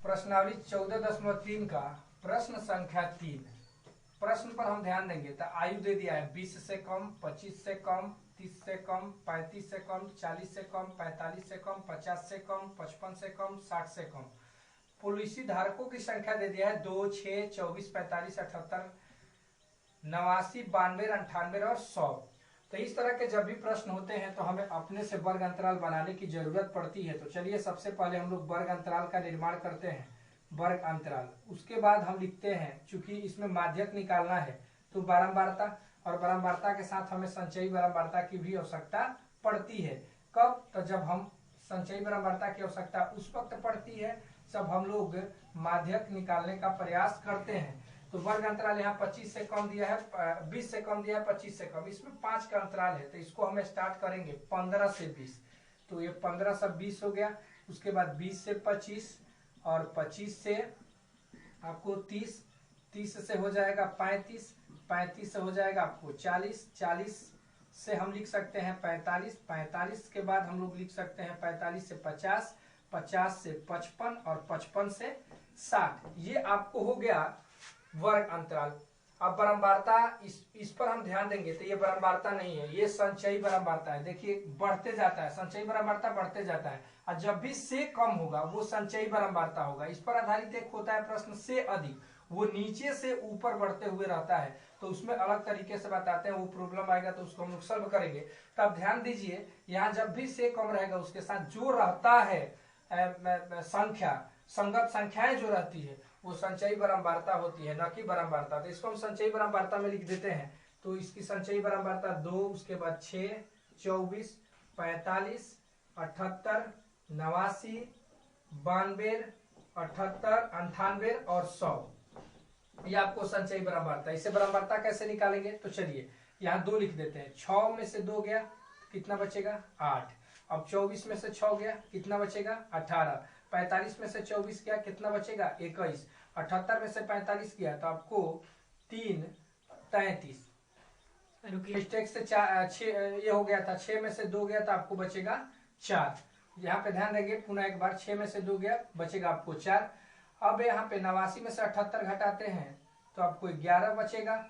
प्रश्नावली 14.3 का प्रश्न संख्या 3 प्रश्न पर हम ध्यान देंगे। तो आयु दे दिया है 20 से कम, 25 से कम, 30 से कम, 35 से कम, 40 से कम, 45 से कम, 50 से कम, 55 से कम, 60 से कम। पॉलिसी धारकों की संख्या दे दिया है 2, 6, 24, 45, 78, 89, 92, 98 और 100। तो इस तरह के जब भी प्रश्न होते हैं तो हमें अपने से वर्ग अंतराल बनाने की जरूरत पड़ती है। तो चलिए सबसे पहले हम लोग वर्ग अंतराल का निर्माण करते हैं, वर्ग अंतराल। उसके बाद हम लिखते हैं, चूंकि इसमें माध्यक निकालना है तो बारंबारता, और बारंबारता के साथ हमें संचयी बारंबारता की भी आवश्यकता पड़ती है। कब? तो जब हम संचयी बारंबारता की आवश्यकता उस वक्त पड़ती है जब हम लोग माध्यक निकालने का प्रयास करते हैं। तो वर्ग अंतराल यहाँ 25 से कम दिया है, 20 से कम दिया है, 25 से कम, इसमें 5 का अंतराल है। तो इसको हम स्टार्ट करेंगे 15 से 20। तो ये 15 से 20 हो गया। उसके बाद 20 से 25 और 25 से आपको 30, 30 से हो जाएगा 35, 35 से हो जाएगा आपको 40, 40 से हम लिख सकते हैं 45, 45 के बाद हम लोग लिख सकते हैं 45 से 50, 50 से 55 और 55 से 60। ये आपको हो गया वर्ग अंतराल। अब बारंबारता इस पर हम ध्यान देंगे तो ये बारंबारता नहीं है, ये संचयी बारंबारता है। देखिए बढ़ते जाता है, संचयी बारंबारता बढ़ते जाता है, और जब भी से कम होगा वो संचयी बारंबारता होगा। इस पर आधारित एक होता है प्रश्न से अधिक, वो नीचे से ऊपर बढ़ते हुए रहता है। तो उसमें अलग तरीके से बताते हैं, वो प्रॉब्लम आएगा तो उसको हम लोग सॉल्व करेंगे। तो आप ध्यान दीजिए, यहाँ जब भी से कम रहेगा उसके साथ जो रहता है संख्या, संगत संख्याएं जो रहती है वो संचयी बारंबारता होती है, न कि बारंबारता। तो इसको हम संचयी बारंबारता में लिख देते हैं। तो इसकी संचयी बारंबारता 2, उसके बाद 6, 24, 45, 78, 89, 92, 78, 98 और 100। ये आपको संचयी बारंबारता। इसे बारंबारता कैसे निकालेंगे? तो चलिए यहाँ 2 लिख देते हैं। 6 में से 2 गया, कितना बचेगा? 8। अब 24 में से 6 गया, कितना बचेगा? 18। 45 में से 24 गया, कितना बचेगा? 21। 78 में से 45 गया तो आपको 3, 33। मिस्टेक से 6 ये हो गया था। 6 में से 2 गया तो आपको बचेगा 4। यहाँ पे ध्यान देंगे पुनः एक बार, 6 में से 2 गया, बचेगा आपको 4। अब यहाँ पे 89 में से 78 घटाते हैं तो आपको 11 बचेगा,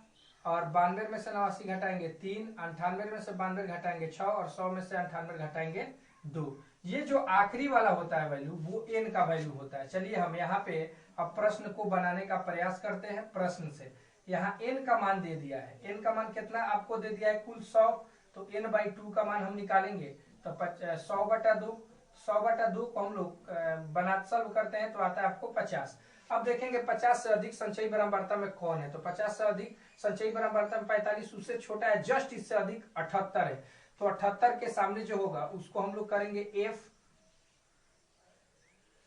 और 92 में से 89 घटाएंगे 3, 98 में से 92 घटाएंगे 6, और 100 में से 98 घटाएंगे 2। ये जो आखिरी वाला होता है वैल्यू, वो n का वैल्यू होता है। चलिए हम यहाँ पे अब प्रश्न को बनाने का प्रयास करते हैं। प्रश्न से यहाँ n का मान दे दिया है, n का मान कितना आपको दे दिया है? कुल 100। तो n/2 का मान हम निकालेंगे तो 100/2, 100/2 को हम लोग बना सॉल्व करते हैं तो आता है आपको 50। अब देखेंगे 50 से अधिक संचयी बारंबारता में कौन है। तो 50 से अधिक संचयी बारंबारता में 45, उससे छोटा है जस्ट इससे अधिक 78 है। तो 78 के सामने जो होगा उसको हम लोग करेंगे F,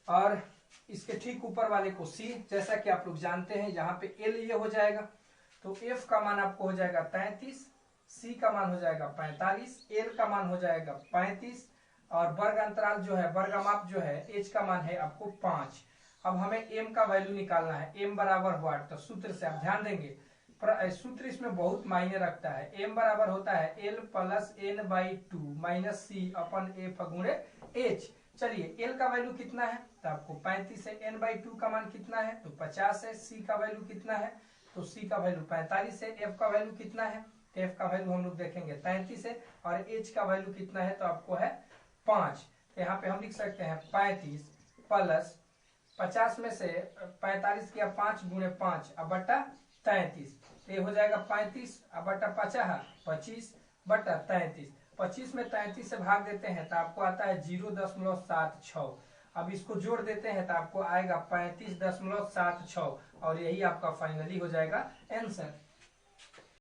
और इसके ठीक ऊपर वाले को C। जैसा कि आप लोग जानते हैं यहाँ पे L ये हो जाएगा। तो F का मान आपको हो जाएगा 33, C का मान हो जाएगा 45, L का मान हो जाएगा 35, और वर्ग अंतराल जो है, वर्गमाप जो है, H का मान है आपको 5। अब हमें M का वैल्यू निकालना है। M बराबर व्हाट? तो सूत्र से आप ध्यान देंगे, सूत्र इसमें बहुत मायने रखता है। M बराबर होता है L plus n/2 minus C अपन F गुणे H। चलिए L का वैल्यू कितना है? तो आपको 35 है। n/2 का मान कितना है? तो 50 है। C का वैल्यू कितना है? तो C का वैल्यू 45 है। F का वैल्यू कितना है? तो F का वैल्यू हम लोग देखेंगे 33 है, और H का वैल्यू कितना है? तो आपको है 5। तो यहाँ पे हम लिख सकते हैं 35 प्लस 50 में से 45 किया 5 गुणे 5 अब बटा 33। तो ये हो जाएगा 35 अब बटा 50, 25/33। 25 में 33 से भाग देते हैं तो आपको आता है 0.76। अब इसको जोड़ देते हैं तो आपको आएगा 35.76, और यही आपका फाइनली हो जाएगा आंसर।